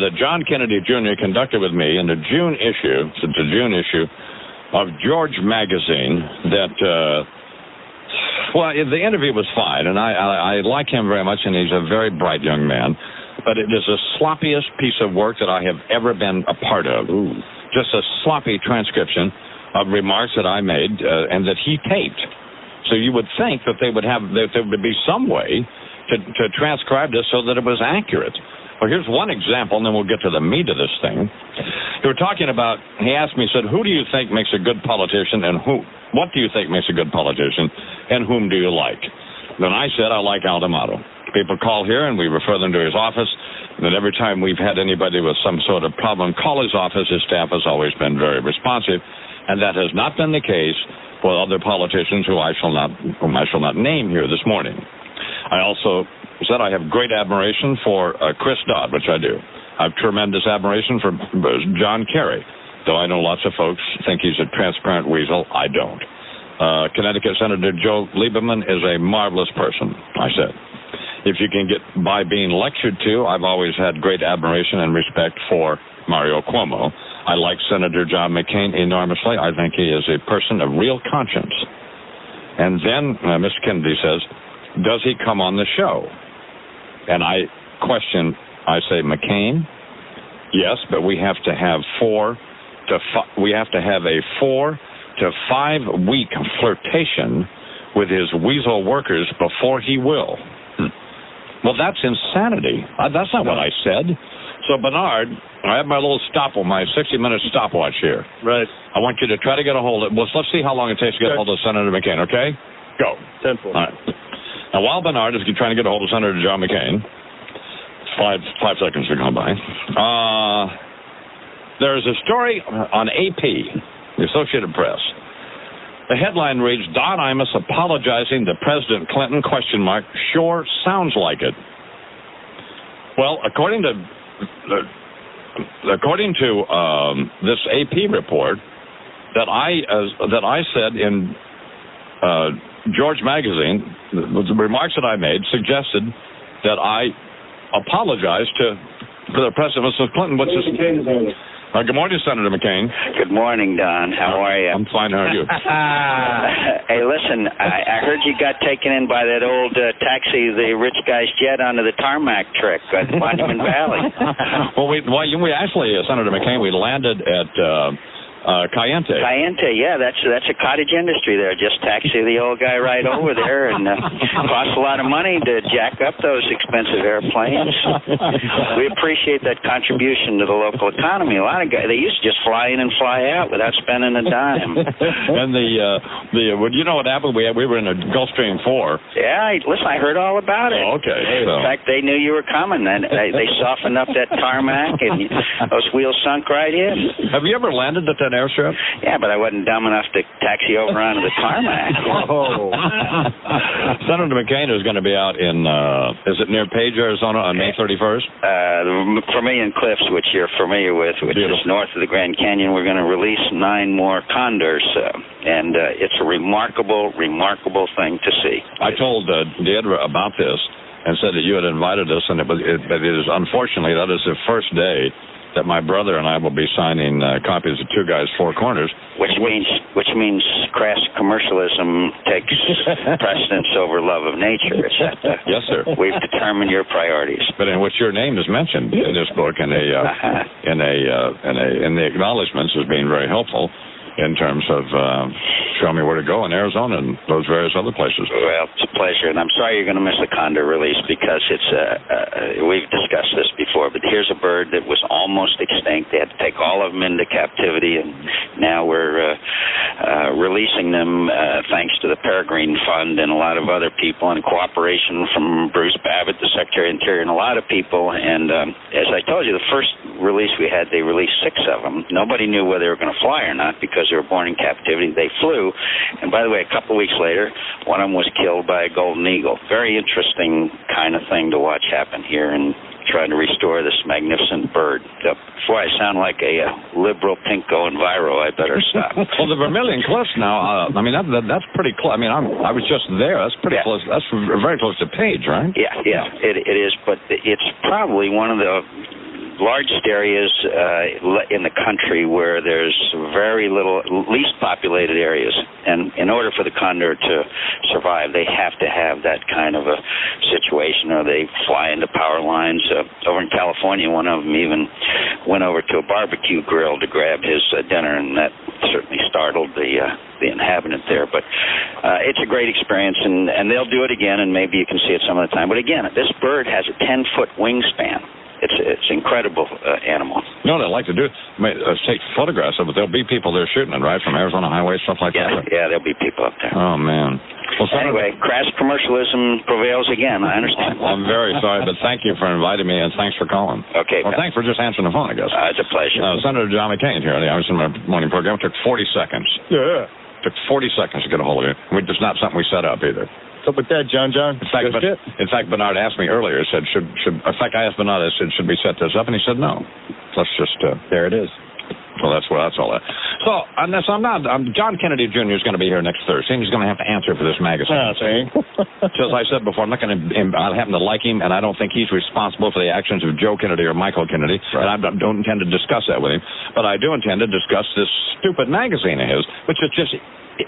that John Kennedy Jr. conducted with me in the June issue of George magazine that, the interview was fine, and I like him very much, and he's a very bright young man, but it is the sloppiest piece of work that I have ever been a part of. Ooh. Just a sloppy transcription of remarks that I made and that he taped. So you would think that there would be some way to transcribe this so that it was accurate. Well, here's one example, and then we'll get to the meat of this thing. He asked me, he said, who do you think makes a good politician, and what do you think makes a good politician, and whom do you like? Then I said, I like Al D'Amato. People call here, and we refer them to his office, and then every time we've had anybody with some sort of problem call his office, his staff has always been very responsive, and that has not been the case for other politicians whom I shall not name here this morning. I also said I have great admiration for Chris Dodd, which I do. I have tremendous admiration for John Kerry, though I know lots of folks think he's a transparent weasel. I don't. Connecticut Senator Joe Lieberman is a marvelous person, I said. If you can get by being lectured to, I've always had great admiration and respect for Mario Cuomo. I like Senator John McCain enormously. I think he is a person of real conscience. And then Mr. Kennedy says, does he come on the show? And I say, McCain, yes, but we have to have a 4 to 5 week flirtation with his weasel workers before he will. Well, that's insanity. That's not what I said. So, Bernard, I have my little my 60-minute stopwatch here. Right. I want you to try to get a hold of it. Let's see how long it takes to get a hold of Senator McCain, okay? Go. 10-4. All right. Now, while Bernard is trying to get a hold of Senator John McCain, five seconds are going by, there is a story on AP, the Associated Press. The headline reads, Don Imus apologizing to President Clinton, ? Sure sounds like it. Well, according to this AP report that I said in George magazine, the remarks that I made suggested that I apologized to the President, Mr. Clinton. What's this? Good morning, Senator McCain. Good morning, Don. How are you? I'm fine. How are you? Hey, listen, I heard you got taken in by that old taxi, the rich guy's jet onto the tarmac trick at Monument Valley. Well, we actually, Senator McCain, we landed at Cayente. Cayente, yeah, that's a cottage industry there. Just taxi the old guy right over there, and costs a lot of money to jack up those expensive airplanes. We appreciate that contribution to the local economy. A lot of guys, they used to just fly in and fly out without spending a dime. And you know what happened? We were in a Gulfstream 4. Yeah, listen, I heard all about it. Oh, okay. In fact, they knew you were coming, and they softened up that tarmac, and those wheels sunk right in. Have you ever landed at that airstrip? Yeah, but I wasn't dumb enough to taxi over onto the tarmac. Oh. Senator McCain is going to be out in, is it near Page, Arizona on May 31st? Vermilion Cliffs, which you're familiar with, which is north of the Grand Canyon. We're going to release 9 more condors, and it's a remarkable thing to see. I told Deidre about this and said that you had invited us, and it is unfortunately, that is the first day that my brother and I will be signing copies of Two Guys, Four Corners. Which means crass commercialism takes precedence over love of nature. Yes, sir. We've determined your priorities. But in which your name is mentioned in this book, in the acknowledgments as being very helpful in terms of showing me where to go in Arizona and those various other places. Well, it's a pleasure, and I'm sorry you're going to miss the condor release because it's we've discussed this before, but here's a bird that was almost extinct. They had to take all of them into captivity, and now we're releasing them thanks to the Peregrine Fund and a lot of other people, and cooperation from Bruce Babbitt, the Secretary of the Interior, and a lot of people. And as I told you, the first release we had, they released 6 of them. Nobody knew whether they were going to fly or not because they were born in captivity. They flew, and by the way, a couple of weeks later, one of them was killed by a golden eagle. Very interesting kind of thing to watch happen here and trying to restore this magnificent bird. Before I sound like a liberal pinko and viro, I better stop. Well, the Vermilion Cliffs now, I mean, that's pretty close. I mean, I was just there. That's pretty close. That's very close to Page, right? Yeah, it is, but it's probably one of the largest areas in the country where there's very little, least populated areas. And in order for the condor to survive, they have to have that kind of a situation, or they fly into power lines. Over in California, one of them even went over to a barbecue grill to grab his dinner, and that certainly startled the inhabitant there. But it's a great experience, and they'll do it again, and maybe you can see it some of the time. But again, this bird has a 10-foot wingspan. It's an incredible animal. You know what I'd like to do? Take photographs of it. There'll be people there shooting it, right, from Arizona highways, stuff like that? Yeah, there'll be people up there. Oh, man. Well, anyway, crass commercialism prevails again. I understand. I'm very sorry, but thank you for inviting me, and thanks for calling. Okay. Well, thanks for just answering the phone, I guess. It's a pleasure. Senator John McCain here. I was in my morning program. It took 40 seconds. Yeah. It took 40 seconds to get a hold of you. It's not something we set up either. What's up with that, John? In fact, Bernard asked me earlier. He said, I asked Bernard, I said, should we set this up? And he said, no. Let's just... there it is. Well, that's all that. So, John Kennedy Jr. is going to be here next Thursday, and he's going to have to answer for this magazine. So, as I said before, I happen to like him, and I don't think he's responsible for the actions of Joe Kennedy or Michael Kennedy, right. And I don't intend to discuss that with him. But I do intend to discuss this stupid magazine of his, which is just...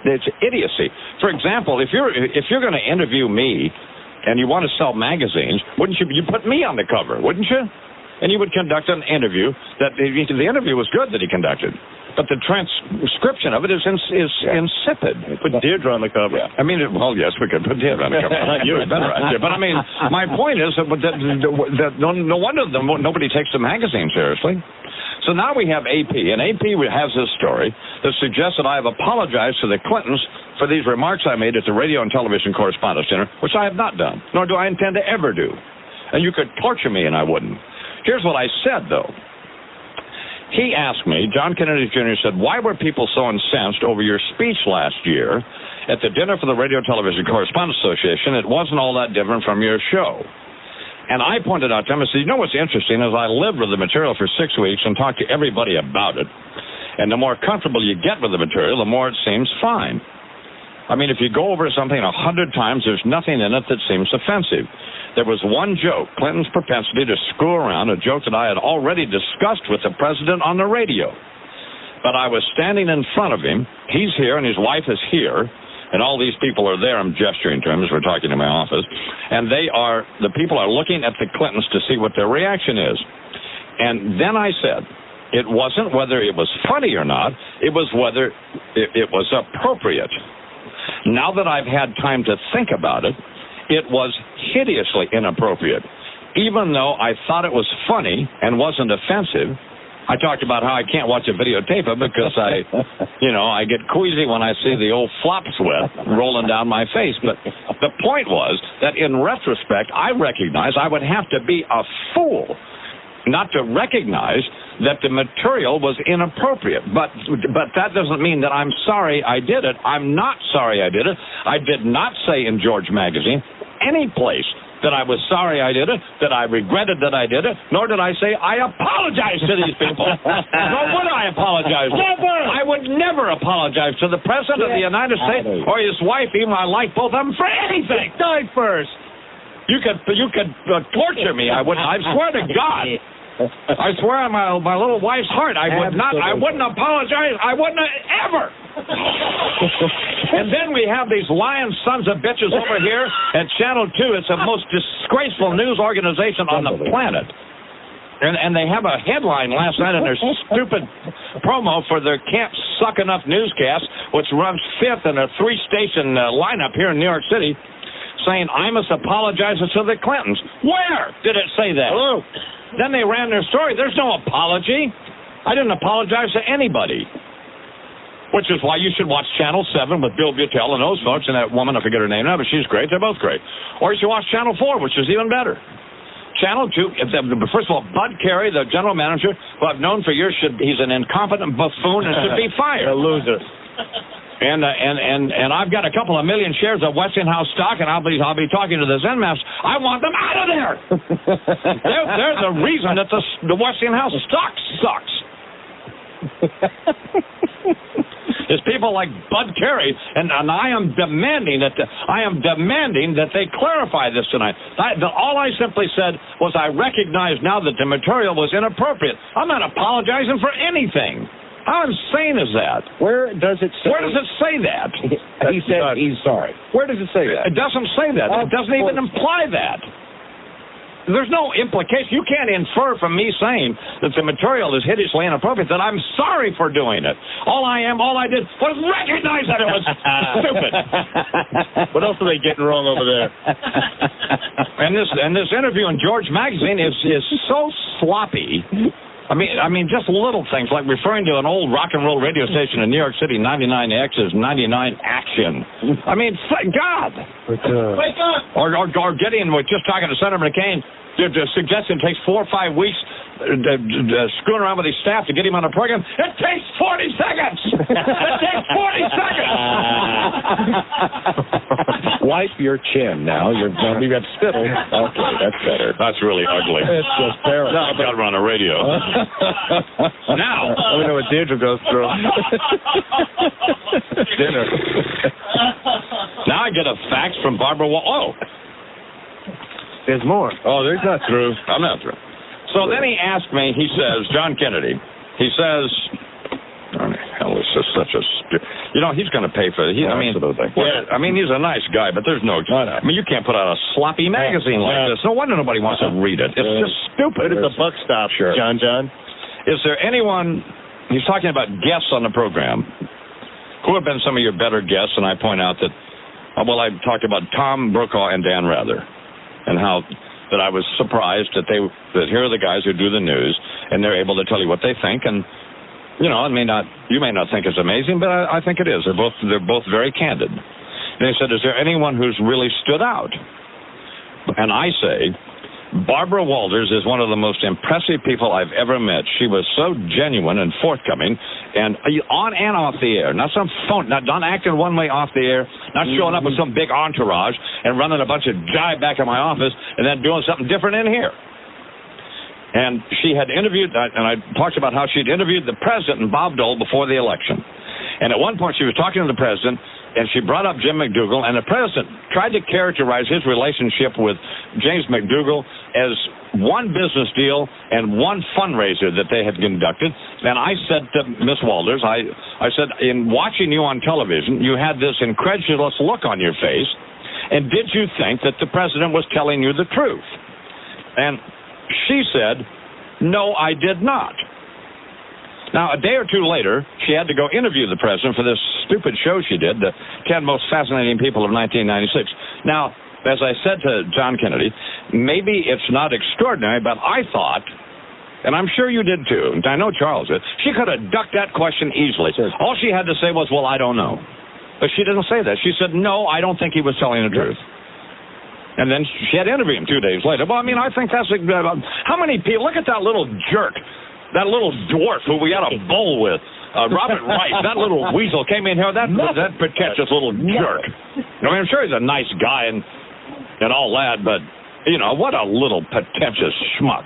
It's idiocy. For example, if you're going to interview me and you want to sell magazines, wouldn't you put me on the cover, wouldn't you? And you would conduct an interview that the interview was good that he conducted, but the transcription of it is insipid. Put Deirdre on the cover. I mean, well, yes, we could put Deirdre on the cover. Not you, better idea. But I mean, my point is that no wonder nobody takes the magazine seriously. So now we have AP, and AP has this story that suggests that I have apologized to the Clintons for these remarks I made at the Radio and Television Correspondents' Dinner, which I have not done, nor do I intend to ever do. And you could torture me, and I wouldn't. Here's what I said, though. He asked me, John Kennedy Jr. said, why were people so incensed over your speech last year at the dinner for the Radio and Television Correspondents Association? It wasn't all that different from your show. And I pointed out to him, I said, you know what's interesting is I lived with the material for 6 weeks and talked to everybody about it. And the more comfortable you get with the material, the more it seems fine. I mean, if you go over something 100 times, there's nothing in it that seems offensive. There was one joke, Clinton's propensity to screw around, a joke that I had already discussed with the president on the radio. But I was standing in front of him. He's here and his wife is here. And all these people are there. I'm gesturing to them as we're talking in my office. And the people are looking at the Clintons to see what their reaction is. And then I said, it wasn't whether it was funny or not. It was whether it was appropriate. Now that I've had time to think about it, it was hideously inappropriate. Even though I thought it was funny and wasn't offensive, I talked about how I can't watch a videotape of it because I get queasy when I see the old flop sweat rolling down my face. But the point was that in retrospect, I recognize I would have to be a fool not to recognize that the material was inappropriate. But that doesn't mean that I'm sorry I did it. I'm not sorry I did it. I did not say in George Magazine any place that I was sorry I did it, that I regretted that I did it, nor did I say I apologize to these people. Nor would I apologize. Never! I would never apologize to the President of the United States or his wife, even I like both of them, for anything. Die first. You could torture me. I wouldn't. I swear to God. I swear on my little wife's heart, I wouldn't apologize. I wouldn't ever. And then we have these lying sons of bitches over here at Channel 2. It's the most disgraceful news organization on the planet. And they have a headline last night in their stupid promo for their Can't Suck Enough newscast, which runs fifth in a 3-station lineup here in New York City, saying Imus apologizes to the Clintons. Where did it say that? Hello. Then they ran their story. There's no apology. I didn't apologize to anybody. Which is why you should watch Channel 7 with Bill Butel and those folks and that woman, I forget her name now, but she's great. They're both great. Or you should watch Channel 4, which is even better. Channel 2, first of all, Bud Carey, the general manager, who I've known for years, he's an incompetent buffoon and should be fired. A loser. And I've got a couple of million shares of Westinghouse stock, and I'll be talking to the Zen Maps. I want them out of there. they're the reason that the Westinghouse stock sucks. is people like Bud Carey, and I am demanding that they clarify this tonight. All I simply said was I recognize now that the material was inappropriate. I'm not apologizing for anything. How insane is that? Where does it say? Where does it say that? He said he's sorry. Where does it say that? It doesn't say that. It doesn't even imply that. There's no implication. You can't infer from me saying that the material is hideously inappropriate that I'm sorry for doing it. All I did was recognize that it was stupid. What else are they getting wrong over there? And this interview in George Magazine is so sloppy. I mean, just little things like referring to an old rock and roll radio station in New York City, 99X is 99 Action. I mean, God. Wake up. Or getting, we're just talking to Senator McCain, suggesting it takes 4 or 5 weeks screwing around with his staff to get him on a program. It takes 40 seconds. It takes 40 seconds. Wipe your chin now. You got spittle. Okay, that's better. That's really ugly. It's just terrible. I've got to run a radio. Now. Let me know what Deirdre goes through. Dinner. Now I get a fax from Barbara Oh. There's more. Oh, there's not through. I'm not through. So then he asked me, he says, John Kennedy, he says, oh, hell, this is such a he's going to pay for it. Absolutely. I mean, he's a nice guy, but there's no. I mean, you can't put out a sloppy magazine like this. No wonder nobody wants to read it. It's just stupid. Where does the buck stop, Sure. John? Is there anyone, he's talking about guests on the program, who have been some of your better guests, and I point out that, I talked about Tom Brokaw and Dan Rather, and how that I was surprised that here are the guys who do the news, and they're able to tell you what they think, and you may not think it's amazing, but I think it is. They're both very candid. And they said, is there anyone who's really stood out? And I say, Barbara Walters is one of the most impressive people I've ever met. She was so genuine and forthcoming, and on and off the air. Not some phone, not acting one way off the air, not showing up with some big entourage and running a bunch of jive back in my office and then doing something different in here. And she had interviewed, and I talked about how she'd interviewed the president and Bob Dole before the election. And at one point she was talking to the president, and she brought up Jim McDougal, and the president tried to characterize his relationship with James McDougal as one business deal and one fundraiser that they had conducted. And I said to Miss Walters, I said, in watching you on television, you had this incredulous look on your face, and did you think that the president was telling you the truth? And she said, no, I did not. Now, a day or two later, she had to go interview the president for this stupid show she did, the 10 Most Fascinating People of 1996. Now, as I said to John Kennedy, maybe it's not extraordinary, but I thought, and I'm sure you did too, and I know Charles did, she could have ducked that question easily. All she had to say was, well, I don't know. But she didn't say that. She said, no, I don't think he was telling the truth. And then she had to interview him 2 days later. Well, I mean, I think that's... how many people... Look at that little jerk. That little dwarf who we had a bowl with, Robert Rice, that little weasel came in here, that pretentious little jerk. I mean, I'm sure he's a nice guy and all that, but, what a little pretentious schmuck.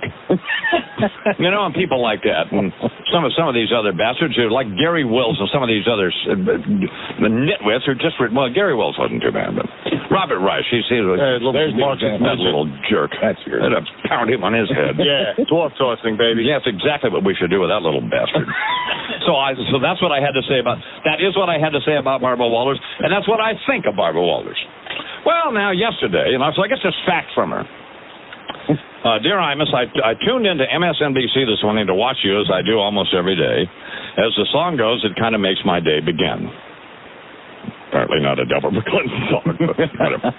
And people like that. And some of these other bastards who like Gary Wills and some of these others, the nitwits are just... Well, Gary Wills wasn't too bad, but Robert Rice, that little jerk. That's yours. I'd pound him on his head. Yeah, dwarf tossing, baby. Yeah, that's exactly what we should do with that little bastard. So that's what I had to say about... That is what I had to say about Barbara Walters, and that's what I think of Barbara Walters. Well, now, yesterday, so I get this fact from her. Dear Imus, I tuned into MSNBC this morning to watch you, as I do almost every day. As the song goes, it kind of makes my day begin. Apparently not a Delbert McClinton song, but whatever.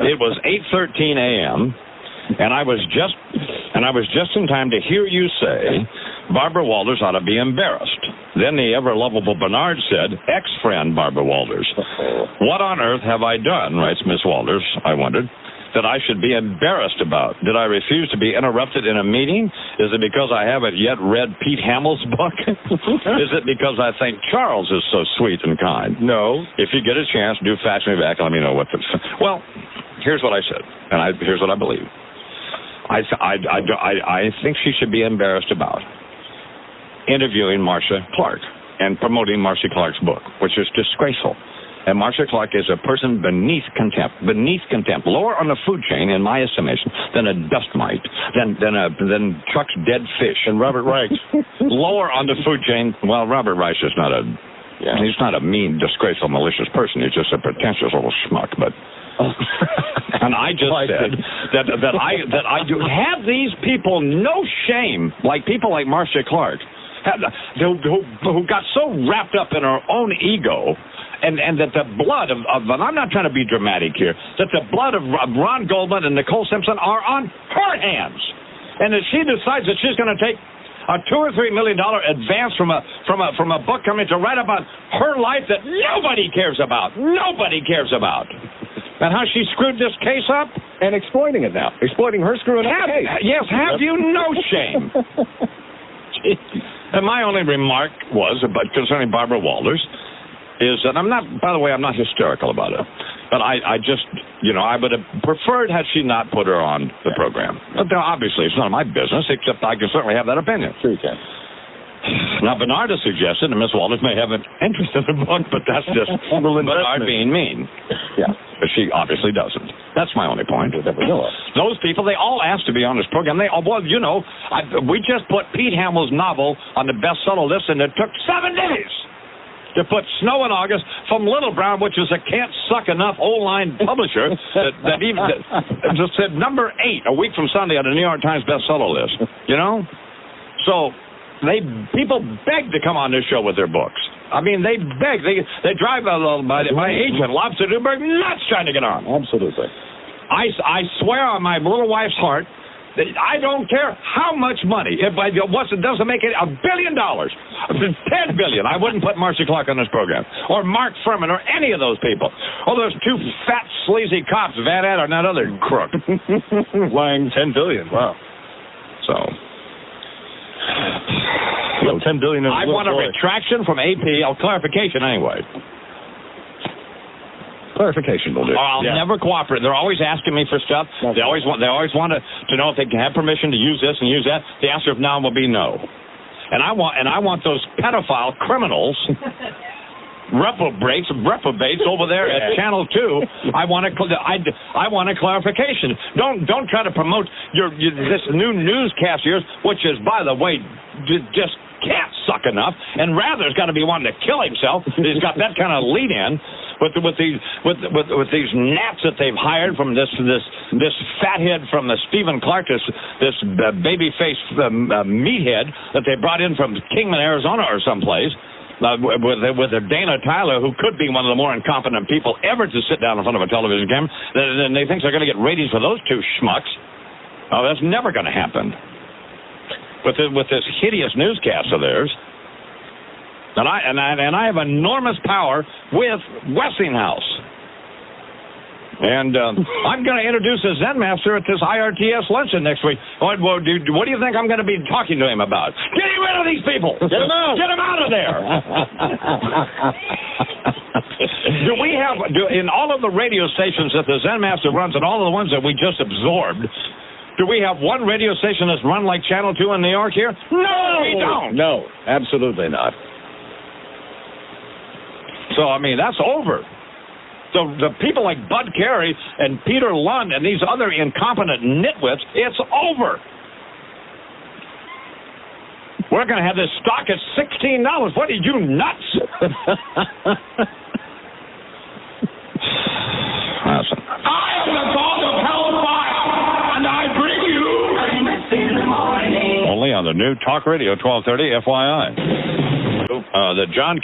It was 8:13 a.m., and I was just in time to hear you say, Barbara Walters ought to be embarrassed. Then the ever-lovable Bernard said, ex-friend Barbara Walters. What on earth have I done, writes Miss Walters, I wondered, that I should be embarrassed about? Did I refuse to be interrupted in a meeting? Is it because I haven't yet read Pete Hamill's book? Is it because I think Charles is so sweet and kind? No. If you get a chance, do fax me back and let me know what this... Well, here's what I said, and here's what I believe. I think she should be embarrassed about interviewing Marcia Clark. and promoting Marcy Clark's book, which is disgraceful. And Marcia Clark is a person beneath contempt, lower on the food chain, in my estimation, than a dust mite, than Chuck's dead fish. And Robert Reich. Lower on the food chain. Well, Robert Reich is not he's not a mean, disgraceful, malicious person. He's just a pretentious little schmuck. But and I just said that I do have these people no shame, like people like Marcia Clark, who got so wrapped up in her own ego. And that the blood of and I'm not trying to be dramatic here, that the blood of Ron Goldman and Nicole Simpson are on her hands. And if she decides that she's going to take a $2 or $3 million advance from a book company to write about her life that nobody cares about, and how she screwed this case up and exploiting it now, exploiting her screwing up the case. Yes, have you no shame? And my only remark was about concerning Barbara Walters. Is that I'm not hysterical about it, but I just, I would have preferred had she not put her on the program. But obviously, it's none of my business, except I can certainly have that opinion. Sure you can. Now, Bernard has suggested that Miss Walters may have an interest in the book, but that's just Bernard being mean. Yeah. But she obviously doesn't. That's my only point. Those people, they all asked to be on this program. We just put Pete Hamill's novel on the bestseller list, and it took 7 days to put Snow in August from Little Brown, which is a can't-suck-enough old-line publisher, that just said number 8 a week from Sunday on the New York Times bestseller list, So people beg to come on this show with their books. I mean, they beg. They drive my agent, Lobster Newberg, nuts trying to get on. Absolutely. I swear on my little wife's heart, I don't care how much money. If it doesn't make it $1 billion, $10 billion, I wouldn't put Marcy Clark on this program, or Mark Furman, or any of those people. Oh, those 2 fat, sleazy cops, Van Adt and that other crook. Lying $10 billion. Wow. So. $10 billion. I want a retraction from AP, clarification anyway. Clarification will do. I'll never cooperate. They're always asking me for stuff. Okay. They always want to know if they can have permission to use this and use that. The answer of now will be no. And I want those pedophile criminals, reprobates over there at Channel 2. I want a clarification. Don't try to promote this new newscast of yours, which is, by the way, just can't suck enough, and rather has got to be wanting to kill himself. He's got that kind of lead in with these gnats that they've hired from this fathead from the Stephen Clark, this baby-faced meathead that they brought in from Kingman, Arizona, or someplace. With a Dana Tyler, who could be one of the more incompetent people ever to sit down in front of a television camera, and they think they're going to get ratings for those 2 schmucks. Oh, that's never going to happen. With this hideous newscast of theirs, and I have enormous power with Westinghouse, and I'm going to introduce a Zen master at this IRTS luncheon next week. What do you think I'm going to be talking to him about? Getting rid of these people. Get them out. Get them out of there. In all of the radio stations that the Zen master runs, and all of the ones that we just absorbed, do we have one radio station that's run like Channel 2 in New York here? No, we don't. No, absolutely not. So, I mean, that's over. So the people like Bud Carey and Peter Lund and these other incompetent nitwits, it's over. We're going to have this stock at $16. What are you, nuts? Listen. I am the God of hellfire, and I bring you in the morning. Only on the new Talk Radio 1230 FYI. The John